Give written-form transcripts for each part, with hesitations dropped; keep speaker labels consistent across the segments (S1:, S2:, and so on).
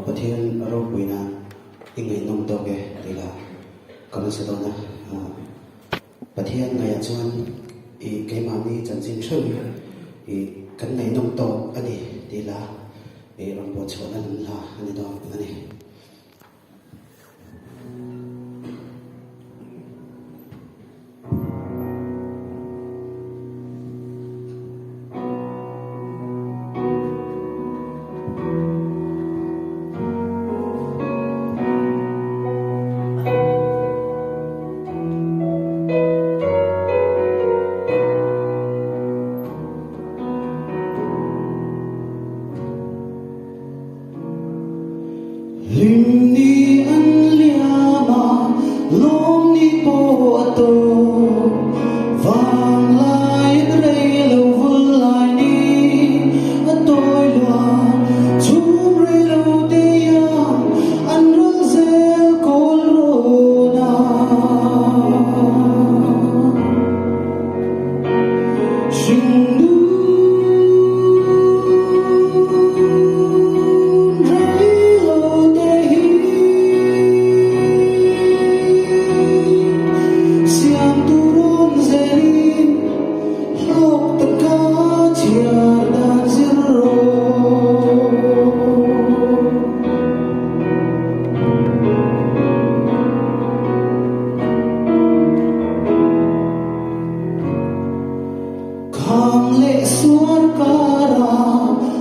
S1: Pathian aro puina ingai nom to ke dila kana se do na Pathian ngai chuan I ke ma ni chan chin thau I kan ngai nom to ani dila ron bo chona la ani do ani Lim ni an liama lom ni po ato vang lai rei lo vul lai ni atoi lua chum rei lo te ya an rul zel kol ro na Shindu Khang lệ suốt cara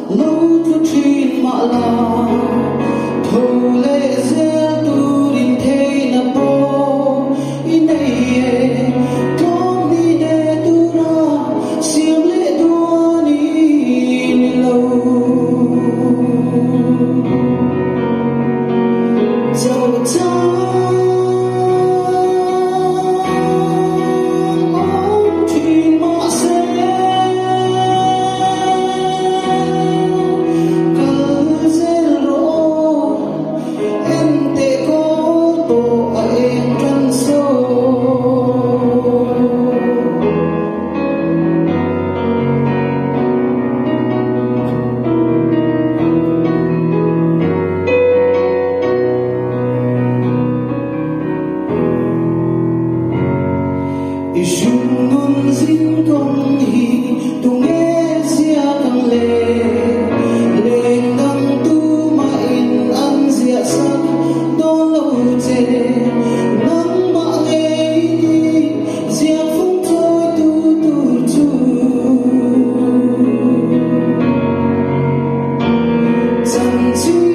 S1: lâu tu trin ma la thâu lệ zel tu din thei na po in nei e tom ni de tu ra siam lệ tu ni ni lâu dẫu Ishun nun zin kong hi tung e sia kang le nang tu ma in an sia sak don lo che nang ma nge ni sia phung thôi tu tu chu chan chi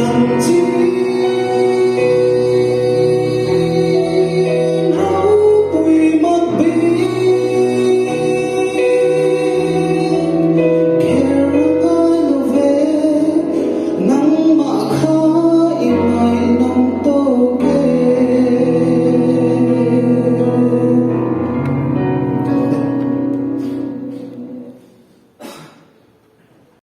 S1: Hãy subscribe